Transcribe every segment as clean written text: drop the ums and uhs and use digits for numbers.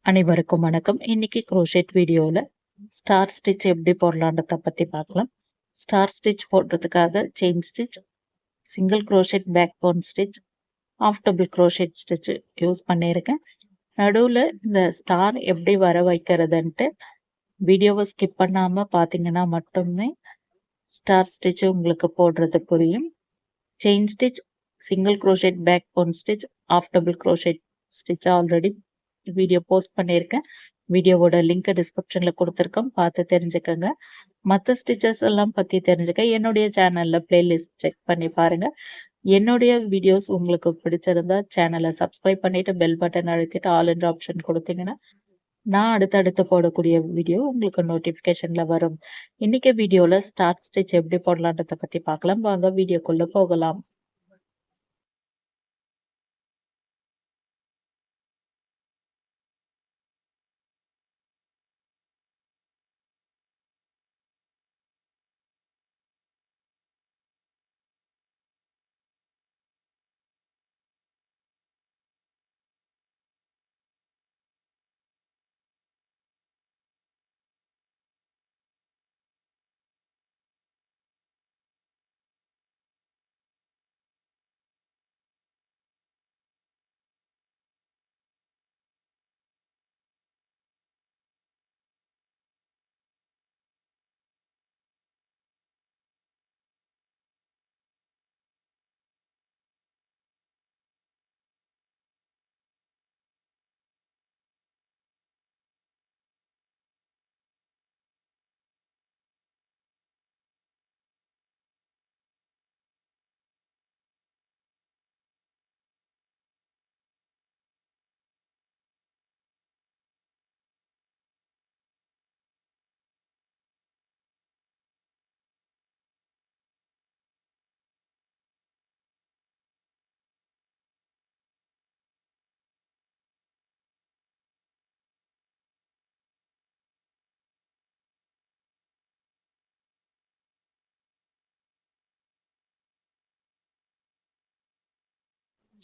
அனைவருக்கும் வணக்கம். இன்னைக்கு க்ரோஷெட் வீடியோவில் ஸ்டார் ஸ்டிச் எப்படி போடலான்றத பற்றி பார்க்கலாம். ஸ்டார் ஸ்டிச் போடுறதுக்காக chain stitch, single crochet back bone stitch, half double crochet stitch use பண்ணியிருக்கேன். நடுவில் இந்த ஸ்டார் எப்படி வர வைக்கிறதுன்ட்டு வீடியோவை ஸ்கிப் பண்ணாமல் பார்த்தீங்கன்னா மட்டுமே ஸ்டார் ஸ்டிச் உங்களுக்கு போடுறது புரியும். Chain stitch, single crochet back bone stitch, half double crochet stitch already video post பண்ணியிருக்கேன். வீடியோவோட லிங்க் டிஸ்கிரிப்ஷனில் கொடுத்துருக்கோம், பார்த்து தெரிஞ்சுக்கோங்க. மற்ற ஸ்டிச்சஸ் எல்லாம் பற்றி தெரிஞ்சுக்க என்னுடைய சேனலில் பிளேலிஸ்ட் செக் பண்ணி பாருங்கள். என்னுடைய வீடியோஸ் உங்களுக்கு பிடிச்சிருந்தா சேனலை சப்ஸ்கிரைப் பண்ணிவிட்டு பெல் பட்டன் அழுத்திட்டு ஆல் என்ற ஆப்ஷன் கொடுத்தீங்கன்னா நான் அடுத்தடுத்து போடக்கூடிய வீடியோ உங்களுக்கு நோட்டிஃபிகேஷனில் வரும். இன்றைக்கி வீடியோவில் ஸ்டார் ஸ்டிச் எப்படி போடலான்றதை பற்றி பார்க்கலாம். வாங்க வீடியோக்குள்ளே போகலாம்.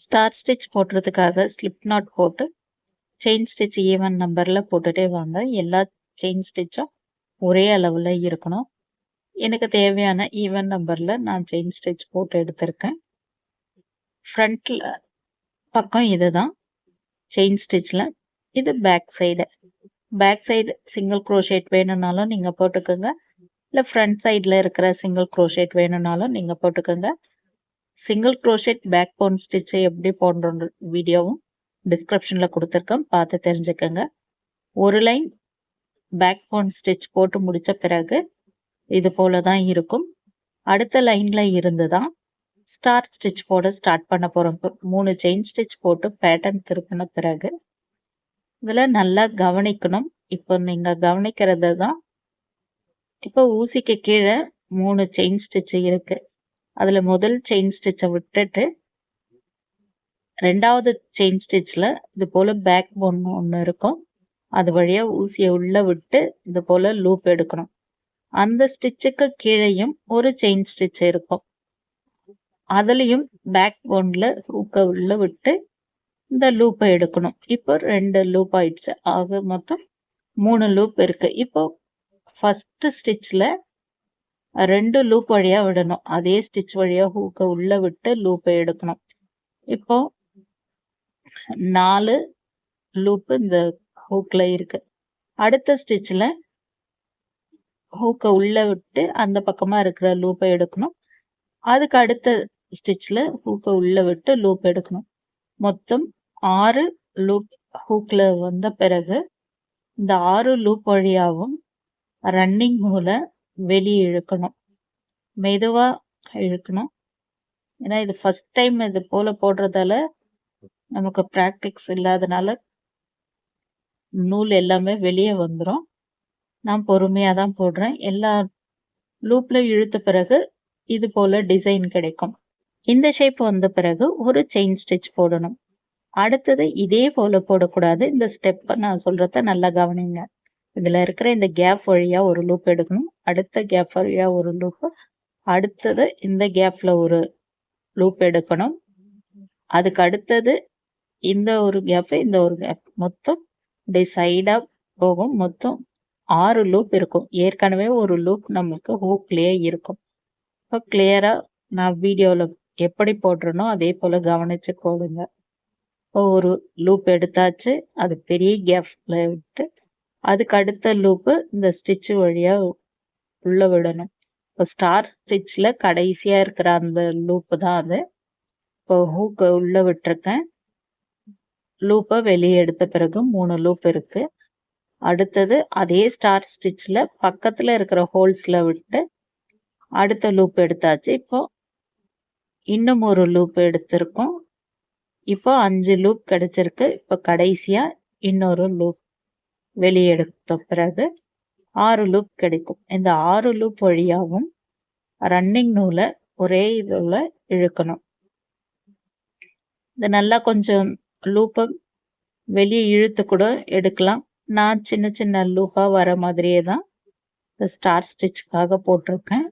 ஸ்டார் ஸ்டிச் போடுறதுக்காக ஸ்லிப் நாட் போட்டு செயின் ஸ்டிச் ஈவன் நம்பரில் போட்டுகிட்டே வாங்க. எல்லா செயின் ஸ்டிச்சும் ஒரே அளவில் இருக்கணும். எனக்கு தேவையான ஈவன் நம்பரில் நான் செயின் ஸ்டிச் போட்டு எடுத்திருக்கேன். ஃப்ரண்ட்டில் பக்கம் இது தான் செயின் ஸ்டிச்சில், இது பேக் சைடு சிங்கிள் க்ரோஷேட் வேணும்னாலும் நீங்கள் போட்டுக்கோங்க, இல்லை ஃப்ரண்ட் சைடில் இருக்கிற சிங்கிள் க்ரோஷேட் வேணும்னாலும் நீங்கள் போட்டுக்கோங்க. Single crochet back bone stitch எப்படி போடுற வீடியோவும் டிஸ்கிரிப்ஷனில் கொடுத்துருக்கோம், பார்த்து தெரிஞ்சுக்கோங்க. ஒரு லைன் பேக் போன் ஸ்டிச் போட்டு முடித்த பிறகு இது போல தான் இருக்கும். அடுத்த லைனில் இருந்து தான் ஸ்டார் ஸ்டிச் போட ஸ்டார்ட் பண்ண போகிறோம். 3 செயின் ஸ்டிச் போட்டு பேட்டர்ன் திருப்பின பிறகு இதில் நல்லா கவனிக்கணும். இப்போ நீங்கள் கவனிக்கிறது தான், இப்போ ஊசிக்கு கீழே 3 செயின் ஸ்டிச்சு இருக்குது. அதில் முதல் செயின் ஸ்டிச்சை விட்டுட்டு ரெண்டாவது செயின் ஸ்டிச்சில் இது போல் பேக் போன் ஒன்று இருக்கும், அது வழியாக ஊசியை உள்ளே விட்டு இது போல் லூப் எடுக்கணும். அந்த ஸ்டிச்சுக்கு கீழேயும் ஒரு செயின் ஸ்டிச் இருக்கும், அதுலேயும் பேக் போனில் ஹூக்கை உள்ளே விட்டு இந்த லூப்பை எடுக்கணும். இப்போ 2 லூப் ஆயிடுச்சு, ஆக மொத்தம் 3 லூப் இருக்குது. இப்போ ஃபஸ்ட்டு ஸ்டிச்சில் 2 லூப் வழியாக விடணும், அதே ஸ்டிச் வழியாக ஹூக்கை உள்ளே விட்டு லூப்பை எடுக்கணும். இப்போ 4 லூப்பு இந்த ஹூக்கில் இருக்குது. அடுத்த ஸ்டிச்சில் ஹூக்கை உள்ளே விட்டு அந்த பக்கமாக இருக்கிற லூப்பை எடுக்கணும். அதுக்கு அடுத்த ஸ்டிச்சில் ஹூக்கை உள்ளே விட்டு லூப் எடுக்கணும். மொத்தம் 6 லூப் ஹூக்கில் வந்த பிறகு இந்த 6 லூப் வழியாகவும் ரன்னிங் மூலம் வெளியே இழுக்கணும், மெதுவாக இழுக்கணும். ஏன்னா இது ஃபஸ்ட் டைம் இது போல் போடுறதால நமக்கு ப்ராக்டிக்ஸ் இல்லாதனால நூல் எல்லாமே வெளியே வந்துடும். நான் பொறுமையாக தான் போடுறேன். எல்லா லூப்பில் இழுத்த பிறகு இது போல் டிசைன் கிடைக்கும். இந்த ஷேப் வந்த பிறகு ஒரு செயின் ஸ்டிச் போடணும். அடுத்தது இதே போல் போடக்கூடாது. இந்த ஸ்டெப்பை நான் சொல்கிறத நல்லா கவனிங்க. இதில் இருக்கிற இந்த கேப் வழியாக ஒரு லூப் எடுக்கணும், அடுத்த கேப் வழியாக ஒரு லூப்பு, அடுத்தது இந்த கேப்பில் ஒரு லூப் எடுக்கணும், அதுக்கு அடுத்தது இந்த ஒரு கேப்பு, இந்த ஒரு கேப், மொத்தம் இப்படி சைடா போகும். மொத்தம் 6 லூப் இருக்கும். ஏற்கனவே ஒரு லூப் நமக்கு ஹூக்லயே இருக்கும். இப்போ கிளியரா நான் வீடியோல எப்படி போடுறேனோ அதே போல கவனிச்சு போடுங்க. இப்போ ஒரு லூப் எடுத்தாச்சு. அது பெரிய கேப்ல விட்டு அதுக்கு அடுத்த லூப்பு இந்த ஸ்டிச் வழியா உள்ள விடணும். இப்போ ஸ்டார் ஸ்டிச்ல கடைசியா இருக்கிற அந்த லூப்பு தான் அது. இப்போ ஹூக்க உள்ள விட்டுருக்கேன். லூப்பை வெளியே எடுத்த பிறகு 3 லூப் இருக்கு. அடுத்தது அதே ஸ்டார் ஸ்டிச்ல பக்கத்துல இருக்கிற ஹோல்ஸ்ல விட்டு அடுத்த லூப் எடுத்தாச்சு. இப்போ இன்னும் ஒரு லூப் எடுத்திருக்கோம். இப்போ 5 லூப் கிடைச்சிருக்கு. இப்போ கடைசியா இன்னொரு லூப் வெளியே எடுத்த பிறகு 6 லூப் கிடைக்கும். இந்த 6 லூப் வழியாவும் ரன்னிங் நூலை ஒரே இதுல இழுக்கணும். இது நல்லா கொஞ்சம் லூப்பை வெளியே இழுத்து கூட எடுக்கலாம். நான் சின்ன சின்ன லூப்பா வர மாதிரியே தான் இந்த ஸ்டார் ஸ்டிச்சுக்காக போட்டிருக்கேன்.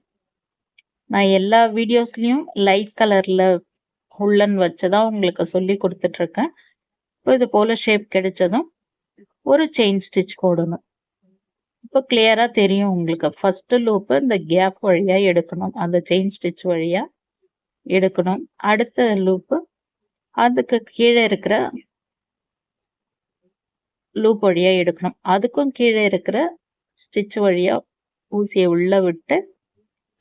நான் எல்லா வீடியோஸ்லயும் லைட் கலர்ல உள்ளன் வச்சுதான் உங்களுக்கு சொல்லி கொடுத்துட்டு இருக்கேன். இப்போ இது போல ஷேப் கிடைச்சதும் ஒரு செயின் ஸ்டிச் போடணும். இப்போ கிளியரா தெரியும் உங்களுக்கு. ஃபர்ஸ்ட் லூப் இந்த கேப் வழியா எடுக்கணும். அந்த செயின் ஸ்டிச் வழியா எடுக்கணும். அடுத்த லூப் அதுக்கு கீழே இருக்கிற லூப் வழியா எடுக்கணும். அதுக்கும் கீழே இருக்கிற ஸ்டிச் வழியா ஊசியை உள்ள விட்டு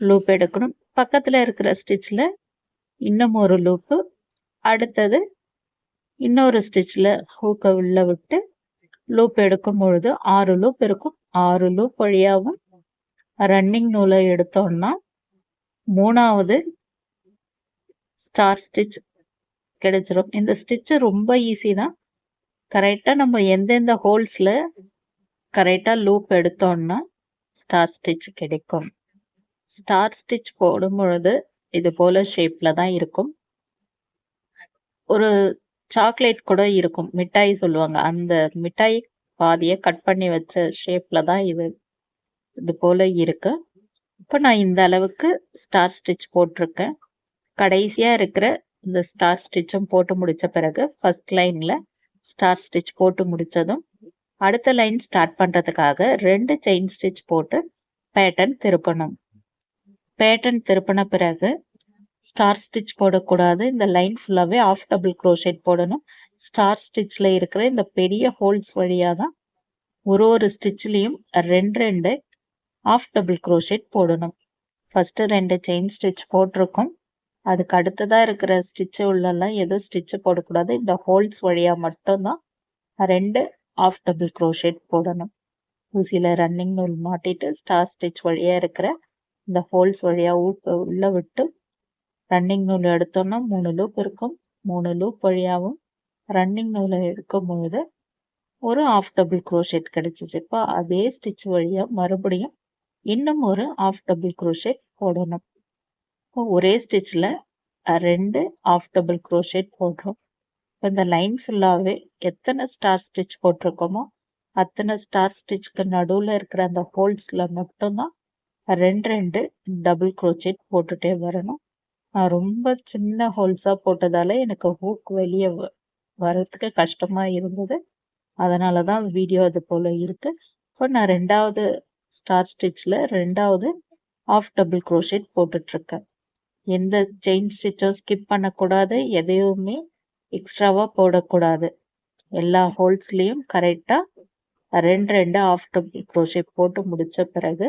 லூப் எடுக்கணும். பக்கத்துல இருக்கிற ஸ்டிச்ல இன்னும் ஒரு லூப்பு, அடுத்தது இன்னொரு ஸ்டிச்ல ஹூக்க உள்ள விட்டு லூப் எடுக்கும் பொழுது 6 லூப் இருக்கும். 6 லூப் வழியாவும் ரன்னிங் நூலை எடுத்தோம்னா 3வது ஸ்டார் ஸ்டிச் கிடைச்சிரும். இந்த ஸ்டிச் ரொம்ப ஈஸி தான். கரெக்டா நம்ம எந்தெந்த ஹோல்ஸ்ல கரெக்டா லூப் எடுத்தோம்னா ஸ்டார் ஸ்டிச் கிடைக்கும். ஸ்டார் ஸ்டிச் போடும் பொழுது இது போல ஷேப்ல தான் இருக்கும். ஒரு சாக்லேட் கூட இருக்கும். மிட்டாய் சொல்லுவாங்க. அந்த மிட்டாய் பாதியை கட் பண்ணி வச்ச ஷேப்ல தான் இது போல இருக்கு. இப்போ நான் இந்த அளவுக்கு ஸ்டார் ஸ்டிச் போட்டிருக்கேன். கடைசியா இருக்கிற இந்த ஸ்டார் ஸ்டிச்சும் போட்டு முடிச்ச பிறகு ஃபர்ஸ்ட் லைன்ல ஸ்டார் ஸ்டிச் போட்டு முடிச்சதும் அடுத்த லைன் ஸ்டார்ட் பண்றதுக்காக 2 செயின் ஸ்டிச் போட்டு பேட்டர்ன் திருப்பணும். பேட்டர்ன் திருப்பின பிறகு ஸ்டார் ஸ்டிச் போடக்கூடாது. இந்த லைன் ஃபுல்லாவே ஆஃப் டபுள் க்ரோஷெட் போடணும். ஸ்டார் ஸ்டிச்ல இருக்கிற இந்த பெரிய ஹோல்ஸ் வழியா தான் ஒரு ஸ்டிச்லயும் 2 ஆஃப் டபுள் க்ரோஷெட் போடணும். ஃபர்ஸ்ட் 2 செயின் ஸ்டிச் போட்டிருக்கோம். அதுக்கு அடுத்ததா இருக்கிற ஸ்டிச் உள்ளெல்லாம் எதுவும் ஸ்டிச் போடக்கூடாது. இந்த ஹோல்ஸ் வழியா மட்டும்தான் 2 ஆஃப் டபுள் க்ரோஷெட் போடணும். ஊசியில ரன்னிங் நூல் மாட்டிட்டு ஸ்டார் ஸ்டிச் வழியா இருக்கிற இந்த ஹோல்ஸ் வழியா உள்ள விட்டு ரன்னிங் நூல் எடுத்தோம்னா 3 லூப் இருக்கும். 3 லூப் வழியாவும் ரன்னிங் நூலை எடுக்கும் பொழுது ஒரு ஆஃப் டபுள் க்ரோஷெட் கிடைச்சிச்சு. இப்போ அதே ஸ்டிச் வழியா மறுபடியும் இன்னும் ஒரு ஆஃப் டபுள் க்ரோஷெட் போடணும். இப்போ ஒரே ஸ்டிச்ல 2 ஆஃப் டபுள் க்ரோஷெட் போடுறோம். இப்போ இந்த லைன் ஃபுல்லாவே எத்தனை ஸ்டார் ஸ்டிச் போட்டிருக்கோமோ அத்தனை ஸ்டார் ஸ்டிச்க்கு நடுவில் இருக்கிற அந்த ஹோல்ஸ்ல மட்டும்தான் 2 டபுள் க்ரோஷெட் போட்டுட்டே வரணும். நான் ரொம்ப சின்ன ஹோல்ஸா போட்டதால எனக்கு ஹூக் வெளியே வர்றதுக்கு கஷ்டமா இருந்தது. அதனால தான் வீடியோ அது போல இருக்கு. இப்போ நான் 2வது ஸ்டார் ஸ்டிச்ல 2வது ஆஃப் டபுள் க்ரோஷெட் போட்டுட்டு இருக்கேன். எந்த செயின் ஸ்டிச்சும் ஸ்கிப் பண்ணக்கூடாது. எதையுமே எக்ஸ்ட்ராவா போடக்கூடாது. எல்லா ஹோல்ஸ்லயும் கரெக்டா 2 ஆஃப் டபுள் க்ரோஷெட் போட்டு முடிச்ச பிறகு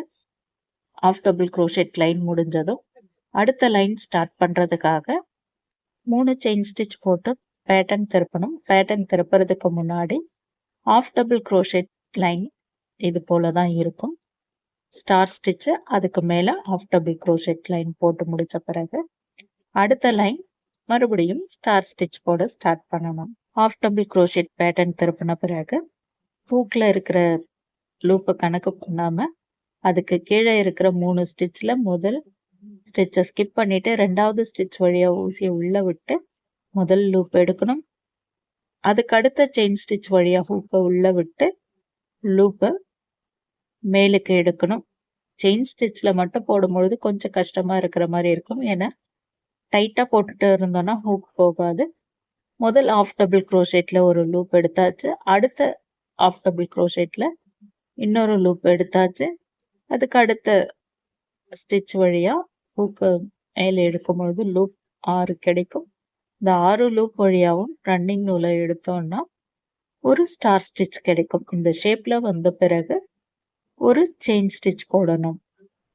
ஆஃப் டபுள் க்ரோஷெட் லைன் முடிஞ்சதும் அடுத்த லைன் ஸ்டார்ட் பண்றதுக்காக 3 செயின் ஸ்டிச் போட்டு பேட்டர்ன் திருப்பணும். பேட்டர்ன் திருப்புறதுக்கு முன்னாடி ஆஃப் டபுள் க்ரோஷெட் லைன் இது போல தான் இருக்கும். ஸ்டார் ஸ்டிச் அதுக்கு மேல ஆஃப் டபுள் க்ரோஷெட் லைன் போட்டு முடிச்ச பிறகு அடுத்த லைன் மறுபடியும் ஸ்டார் ஸ்டிச் போட ஸ்டார்ட் பண்ணணும். ஆஃப் டபுள் க்ரோஷெட் பேட்டர்ன் திருப்பின பிறகு ஹூக்ல இருக்கிற லூப்பை கணக்கு பண்ணாம அதுக்கு கீழே இருக்கிற 3 ஸ்டிச்ல முதல் ஸ்டிச்சை ஸ்கிப் பண்ணிட்டு 2வது ஸ்டிச் வழியா ஊசியை உள்ள விட்டு முதல் லூப் எடுக்கணும். அதுக்கு அடுத்த செயின் ஸ்டிச் வழியா ஹூக்கை உள்ள விட்டு லூப்பை மேலுக்கு எடுக்கணும். செயின் ஸ்டிச்ல மட்டும் போடும்பொழுது கொஞ்சம் கஷ்டமா இருக்கிற மாதிரி இருக்கும். ஏன்னா டைட்டா போட்டுட்டு இருந்தோம்னா ஹூக் போகாது. முதல் ஆஃப் டபுள் க்ரோஷெட்ல ஒரு லூப் எடுத்தாச்சு. அடுத்த ஆஃப் டபுள் க்ரோஷேட்ல இன்னொரு லூப் எடுத்தாச்சு. அதுக்கு அடுத்த ஸ்டிச் வழியா ஹூக்கு மேலே எடுக்கும் பொழுது லூப் 6 கிடைக்கும். இந்த 6 லூப் வழியாவும் ரன்னிங் நூலை எடுத்தோம்னா ஒரு ஸ்டார் ஸ்டிச் கிடைக்கும். இந்த ஷேப்ல வந்த பிறகு ஒரு செயின் ஸ்டிச் போடணும்.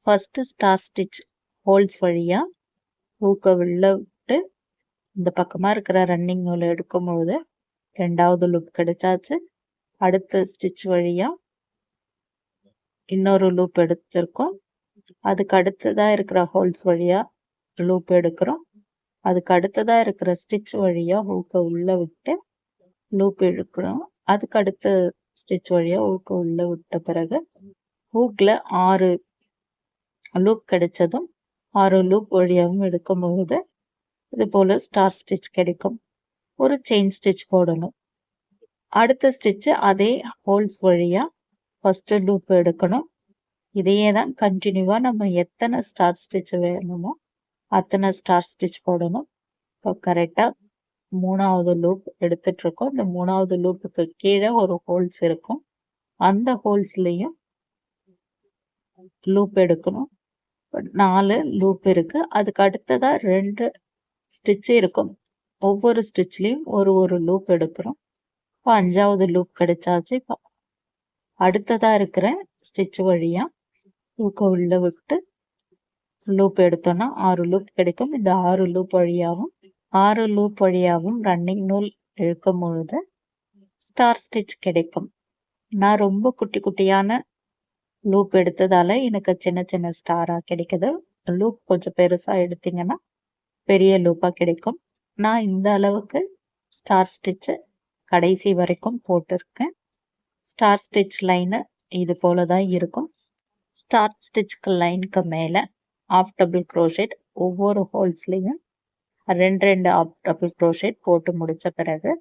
ஃபர்ஸ்ட் ஸ்டார் ஸ்டிச் ஹோல்ஸ் வழியா ஹூக்கை உள்ள விட்டு இந்த பக்கமா இருக்கிற ரன்னிங் நூலை எடுக்கும் பொழுது 2வது லூப் கிடைச்சாச்சு. அடுத்த ஸ்டிச் வழியா இன்னொரு லூப் எடுத்திருக்கோம். அதுக்கு அடுத்ததா இருக்கிற ஹோல்ஸ் வழியா லூப் எடுக்கிறோம். அதுக்கு அடுத்ததா இருக்கிற ஸ்டிச் வழியா ஹூக்கை உள்ள விட்டு லூப் எடுக்கிறோம். அதுக்கு அடுத்த ஸ்டிச் வழியா ஹூக்கை உள்ள விட்ட பிறகு ஹூக்ல 6 லூப் கிடைச்சதும் 6 லூப் வழியாகவும் எடுக்கும் பொழுது இது போல ஸ்டார் ஸ்டிச் கிடைக்கும். ஒரு செயின் ஸ்டிச் போடணும். அடுத்த ஸ்டிச் அதே ஹோல்ஸ் வழியா ஃபர்ஸ்ட் லூப் எடுக்கணும். இதையே தான் கண்டினியூவா நம்ம எத்தனை ஸ்டார் ஸ்டிச் வேணுமோ அத்தனை ஸ்டார் ஸ்டிச் போடணும். இப்போ கரெக்டாக 3வது லூப் எடுத்துட்டு இருக்கோம். இந்த 3வது லூப்புக்கு கீழே ஒரு ஹோல்ஸ் இருக்கும். அந்த ஹோல்ஸ்லையும் லூப் எடுக்கணும். 4 லூப் இருக்கு. அதுக்கு அடுத்ததா 2 ஸ்டிச் இருக்கும். ஒவ்வொரு ஸ்டிச்லையும் ஒரு லூப் எடுக்கிறோம். இப்போ 5வது லூப் கிடைச்சாச்சு. இப்போ அடுத்ததா இருக்கிற ஸ்டிச் வழியா ஹூக்கை உள்ள விட்டு லூப் எடுத்தோம்னா 6 லூப் கிடைக்கும். இந்த 6 லூப் வழியாகவும் ரன்னிங் நூல் இழுக்கும் பொழுது ஸ்டார் ஸ்டிச் கிடைக்கும். நான் ரொம்ப குட்டி குட்டியான லூப் எடுத்ததால எனக்கு சின்ன சின்ன ஸ்டாரா கிடைக்குது. லூப் கொஞ்சம் பெருசா எடுத்தீங்கன்னா பெரிய லூப்பா கிடைக்கும். நான் இந்த அளவுக்கு ஸ்டார் ஸ்டிச் கடைசி வரைக்கும் போட்டிருக்கேன். ஸ்டார் ஸ்டிச் லைனு இது போல தான் இருக்கும். ஸ்டார் ஸ்டிச்க்கு லைனுக்கு மேலே ஆஃப் டபுள் க்ரோஷேட் ஒவ்வொரு ஹோல்ஸ்லையும் 2 ஆஃப் டபுள் க்ரோஷேட் போட்டு முடிச்ச பிறகு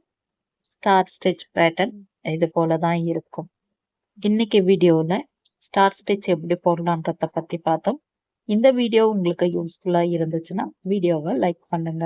ஸ்டார் ஸ்டிச் பேட்டர்ன் இது போல தான் இருக்கும். இன்னைக்கு வீடியோவில் ஸ்டார் ஸ்டிச் எப்படி போடலான்றதை பற்றி பார்த்தோம். இந்த வீடியோ உங்களுக்கு யூஸ்ஃபுல்லாக இருந்துச்சுன்னா வீடியோவை லைக் பண்ணுங்க.